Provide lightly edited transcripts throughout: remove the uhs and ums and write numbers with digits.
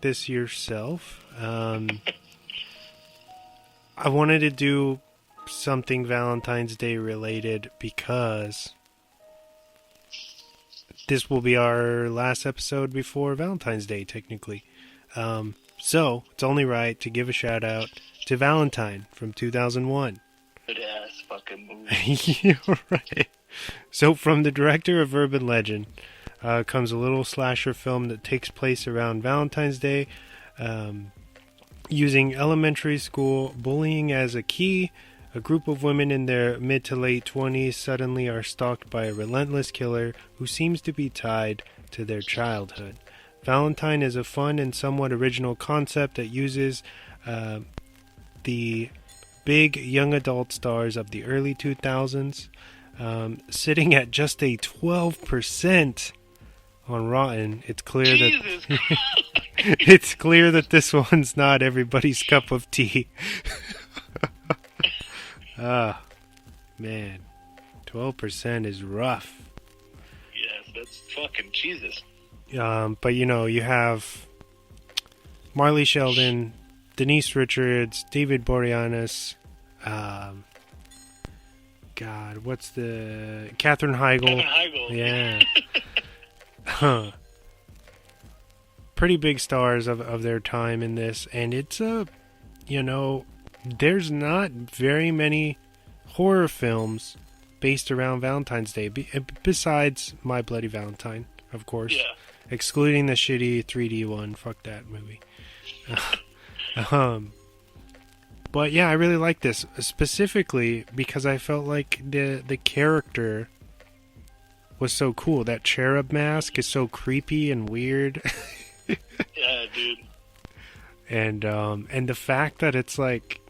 this yourself. I wanted to do something Valentine's Day related because this will be our last episode before Valentine's Day, technically. So it's only right to give a shout out to Valentine from 2001. Good ass fucking movie. You're right. So from the director of Urban Legend comes a little slasher film that takes place around Valentine's Day, using elementary school bullying as a key. A group of women in their mid to late 20s suddenly are stalked by a relentless killer who seems to be tied to their childhood. Valentine is a fun and somewhat original concept that uses the big young adult stars of the early 2000s, sitting at just a 12% on Rotten. It's clear that it's clear that this one's not everybody's cup of tea. Ah, man, 12% is rough. Yes, that's fucking Jesus. But you have Marley Sheldon, Denise Richards, David Boreanaz, what's the... Katherine Heigl. Yeah. Huh. Pretty big stars of their time in this, and it's there's not very many horror films based around Valentine's Day, besides My Bloody Valentine, of course. Yeah. Excluding the shitty 3D one. Fuck that movie. But yeah, I really like this, specifically because I felt like the character was so cool. That cherub mask is so creepy and weird. Yeah, dude. And the fact that it's like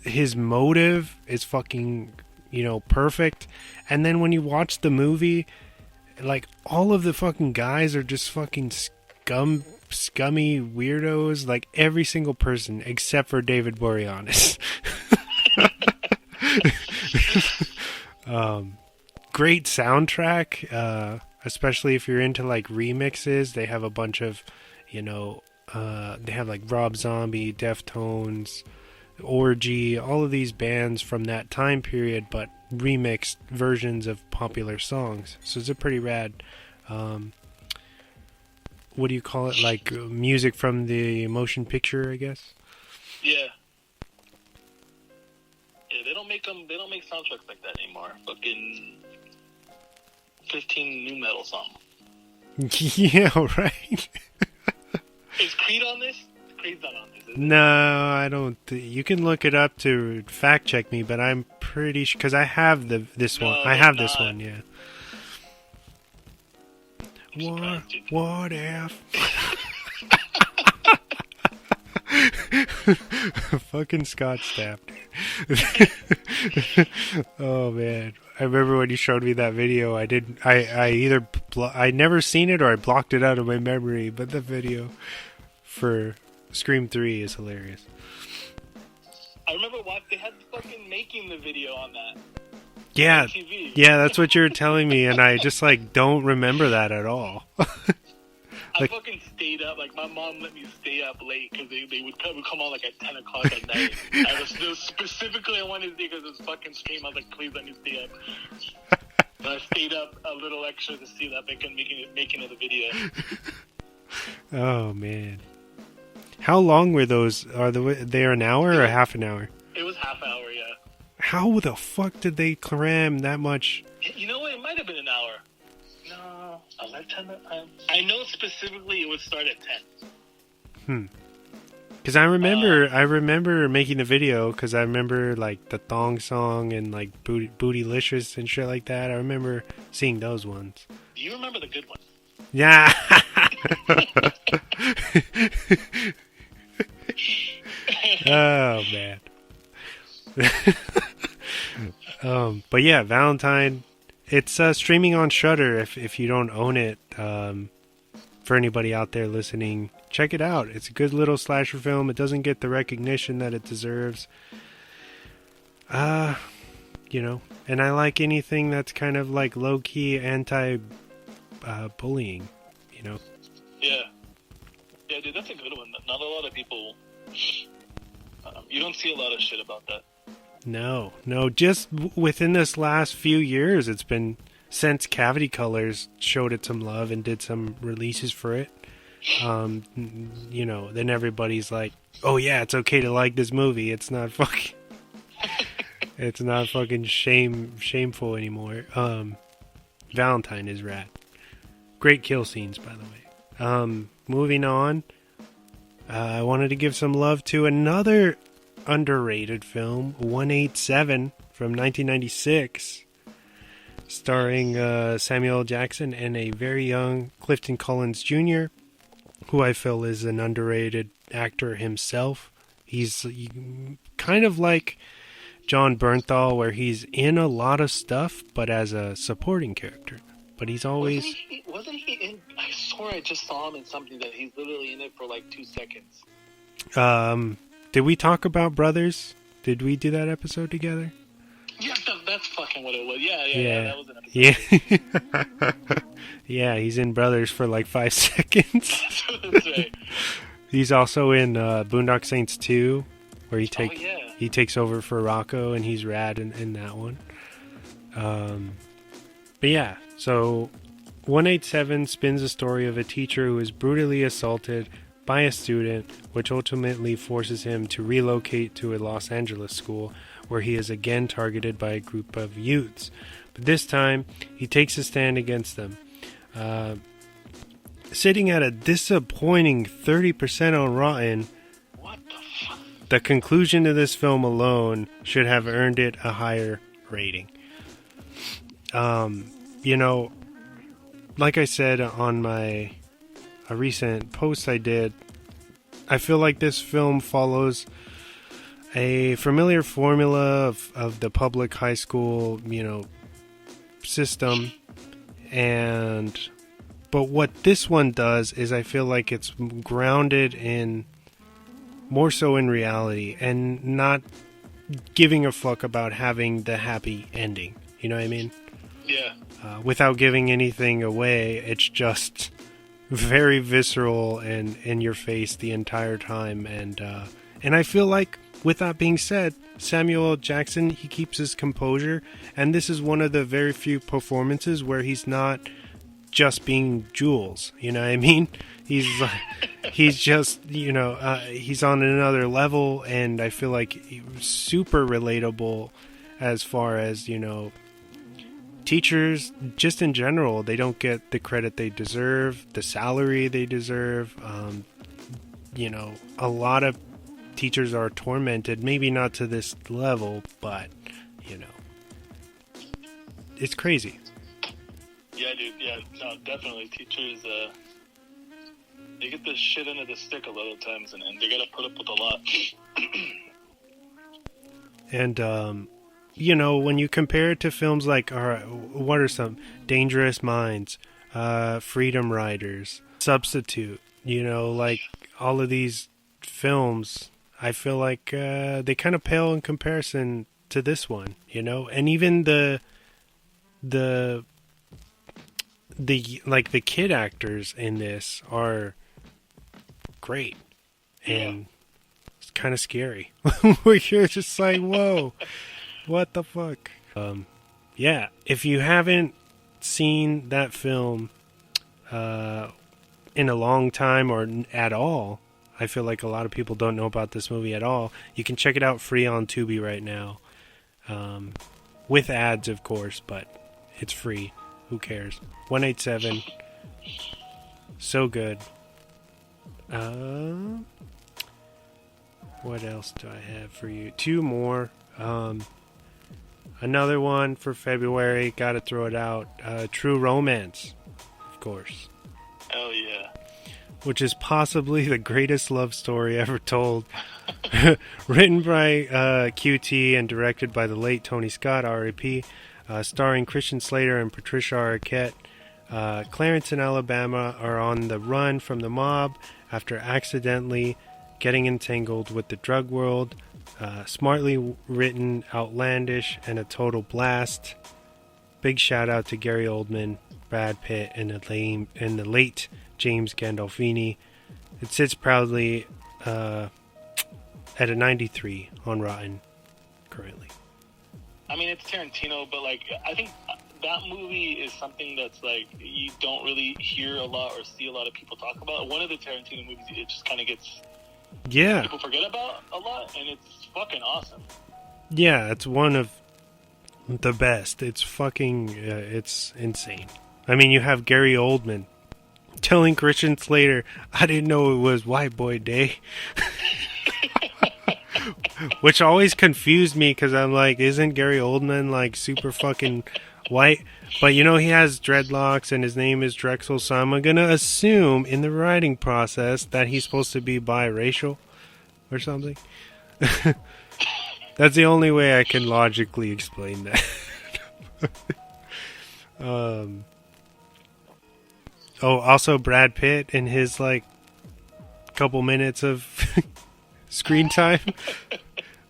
his motive is fucking, perfect. And then when you watch the movie, like, all of the fucking guys are just fucking scummy weirdos. Like, every single person except for David Boreanaz. Great soundtrack, especially if you're into, like, remixes. They have a bunch of, they have, like, Rob Zombie, Deftones, Orgy, all of these bands from that time period, but remixed versions of popular songs. So it's a pretty rad, what do you call it? Like music from the motion picture, I guess. Yeah. Yeah, they don't make soundtracks like that anymore. Fucking 15 new metal song. Yeah, right. Is Creed on this? Creed's not on this, is it? No, I don't. You can look it up to fact check me, but I'm pretty sure because I have this one. I have this one, yeah. What if? Fucking Scott Stapp. Oh man, I remember when you showed me that video. I never seen it or I blocked it out of my memory. But the video for Scream 3 is hilarious. I remember they had fucking making the video on that. Yeah, on TV. Yeah, that's what you were telling me, and I just don't remember that at all. I fucking stayed up. Like, my mom let me stay up late because they would come on like at 10 o'clock at night. Specifically, I wanted to see because it was fucking stream. I was like, please let me stay up. And I stayed up a little extra to see that making of the video. Oh man, how long were those? Are they an hour or half an hour? It was half hour, yeah. How the fuck did they cram that much? You know what? It might have been an hour. No, I know specifically it would start at 10. Because I remember making the video because I remember like the thong song and like Bootylicious and shit like that. I remember seeing those ones. Do you remember the good ones? Yeah. Oh man. But yeah, Valentine. It's streaming on Shudder. If you don't own it, for anybody out there listening, check it out. It's a good little slasher film. It doesn't get the recognition that it deserves. And I like anything that's kind of like low key anti bullying. Yeah. Yeah, dude, that's a good one. Not a lot of people. You don't see a lot of shit about that. No. Just within this last few years, it's been since Cavity Colors showed it some love and did some releases for it. You know, then everybody's like, "Oh yeah, it's okay to like this movie. It's not fucking, it's not fucking shameful anymore." Valentine is rad. Great kill scenes, by the way. Moving on, I wanted to give some love to another underrated film, 187 from 1996, starring Samuel L. Jackson and a very young Clifton Collins Jr., who I feel is an underrated actor himself. He's kind of like John Bernthal, where he's in a lot of stuff, but as a supporting character. But he's always... Wasn't he in... I swear I just saw him in something that he's literally in it for like 2 seconds. Did we talk about Brothers? Did we do that episode together? Yeah, that's fucking what it was. Yeah, that was an episode. Yeah. Yeah, he's in Brothers for like 5 seconds. That's right. He's also in Boondock Saints 2, where he takes over for Rocco, and he's rad in that one. But yeah, so 187 spins the story of a teacher who is brutally assaulted by a student, which ultimately forces him to relocate to a Los Angeles school, where he is again targeted by a group of youths. But this time, he takes a stand against them. Sitting at a disappointing 30% on Rotten, what the fuck? The conclusion to this film alone should have earned it a higher rating. You know, like I said on a recent post I did, I feel like this film follows a familiar formula of the public high school, you know, system. But what this one does is I feel like it's grounded in more so in reality and not giving a fuck about having the happy ending. You know what I mean? Yeah. Without giving anything away, it's just very visceral and in your face the entire time. And I feel like, with that being said, Samuel L. Jackson, he keeps his composure, and this is one of the very few performances where he's not just being Jules. You know what I mean? He's just, you know, he's on another level, and I feel like super relatable as far as, you know, teachers, just in general, they don't get the credit they deserve, the salary they deserve. You know, a lot of teachers are tormented, maybe not to this level, but, you know, it's crazy. Yeah, dude, yeah, no, definitely. Teachers, they get the shit under the stick a lot of times, and they gotta put up with a lot. And, you know, when you compare it to films like, what are some? Dangerous Minds, Freedom Riders, Substitute, you know, like, all of these films, I feel like they kind of pale in comparison to this one, you know? And even the kid actors in this are great. And it's kind of scary. Where you're just like, whoa. What the fuck? Yeah, if you haven't seen that film in a long time or at all, I feel like a lot of people don't know about this movie at all. You can check it out free on Tubi right now. With ads, of course, but it's free. Who cares? 187. So good. What else do I have for you? 2 more. Another one for February, gotta throw it out. True Romance, of course. Hell yeah. Which is possibly the greatest love story ever told. Written by QT and directed by the late Tony Scott, R.I.P., starring Christian Slater and Patricia Arquette. Clarence and Alabama are on the run from the mob after accidentally getting entangled with the drug world. Smartly written, outlandish, and a total blast. Big shout out to Gary Oldman, Brad Pitt, and the late James Gandolfini. It sits proudly at a 93 on Rotten currently. I mean, it's Tarantino, but like, I think that movie is something that's like you don't really hear a lot or see a lot of people talk about. One of the Tarantino movies, it just kind of gets people forget about a lot, and it's fucking awesome. Yeah, it's one of the best. It's fucking it's insane. I mean, you have Gary Oldman telling Christian Slater, "I didn't know it was White Boy Day." Which always confused me because I'm like, isn't Gary Oldman like super fucking white? But you know, he has dreadlocks and his name is Drexel, so I'm gonna assume in the writing process that he's supposed to be biracial or something. That's the only way I can logically explain that. Also Brad Pitt in his like couple minutes of screen time.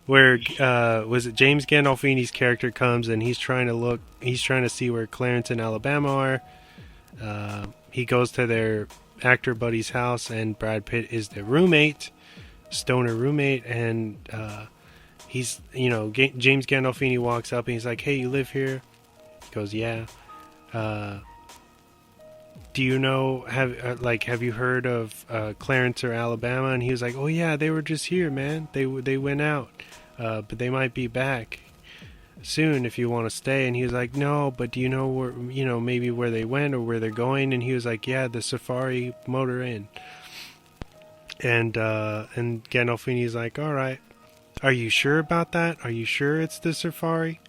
Where was it James Gandolfini's character comes and he's trying to see where Clarence and Alabama are. He goes to their actor buddy's house and Brad Pitt is their roommate, stoner roommate, and he's, you know, James Gandolfini walks up and he's like, "Hey, you live here?" He goes, "Yeah." Do you know, have you heard of Clarence or Alabama? And he was like, "Oh yeah, they were just here, man. They went out, but they might be back soon if you want to stay." And he was like, "No, but do you know where, you know, maybe where they went or where they're going?" And he was like, "Yeah, the Safari Motor Inn." And Gandolfini's like, "All right, are you sure about that? Are you sure it's the Safari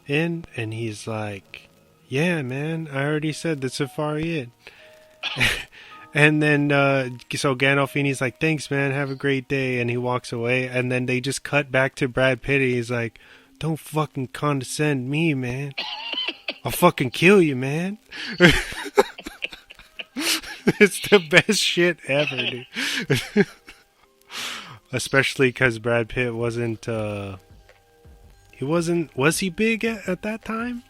Inn?" And he's like, "Yeah, man, I already said the Safari Inn." And then, so Gandolfini's like, "Thanks, man, have a great day." And he walks away, and then they just cut back to Brad Pitt. He's like, "Don't fucking condescend me, man. I'll fucking kill you, man." It's the best shit ever, dude. Especially because Brad Pitt wasn't, was he big at that time?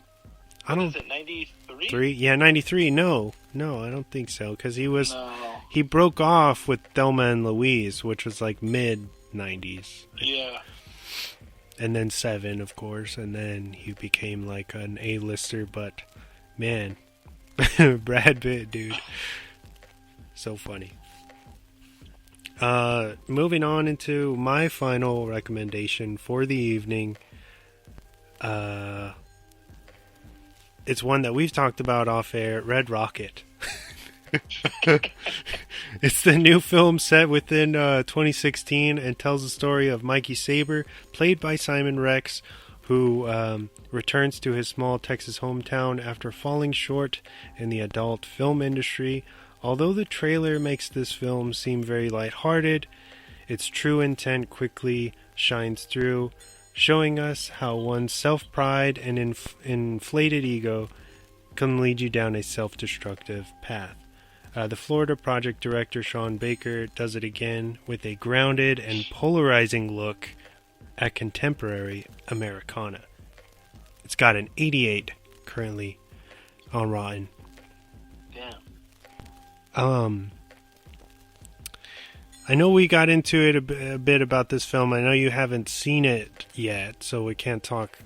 I don't. Is it 93? Yeah, 93. No, I don't think so. Because he broke off with Thelma and Louise, which was like mid 90s. Yeah. And then Seven, of course, and then he became like an A-lister. But man, Brad Pitt, dude, so funny. Moving on into my final recommendation for the evening. It's one that we've talked about off air, Red Rocket. It's the new film set within 2016 and tells the story of Mikey Saber, played by Simon Rex, who returns to his small Texas hometown after falling short in the adult film industry. Although the trailer makes this film seem very lighthearted, its true intent quickly shines through, showing us how one's self-pride and inflated ego can lead you down a self-destructive path. The Florida Project director Sean Baker does it again with a grounded and polarizing look at contemporary Americana. It's got an 88 currently on Rotten. Damn. I know we got into it a bit about this film. I know you haven't seen it yet, so we can't talk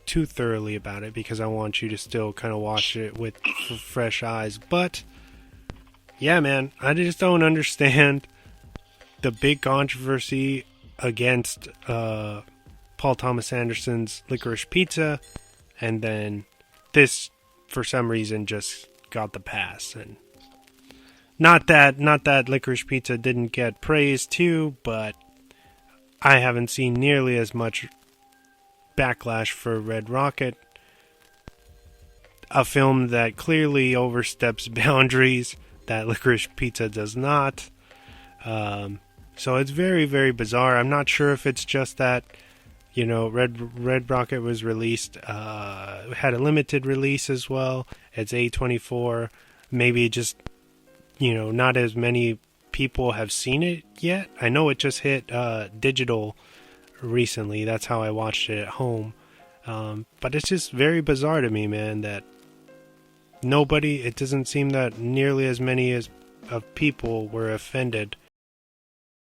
too thoroughly about it because I want you to still kind of watch it with fresh eyes. But, yeah, man, I just don't understand the big controversy against Paul Thomas Anderson's Licorice Pizza, and then this, for some reason, just got the pass. And Not that Licorice Pizza didn't get praise too, but I haven't seen nearly as much backlash for Red Rocket, a film that clearly oversteps boundaries that Licorice Pizza does not. So it's very, very bizarre. I'm not sure if it's just that, you know, Red Rocket was released, had a limited release as well. It's A24. Maybe just, you know, not as many people have seen it yet. I know it just hit digital recently. That's how I watched it at home. But it's just very bizarre to me, man, that it doesn't seem that nearly as many as of people were offended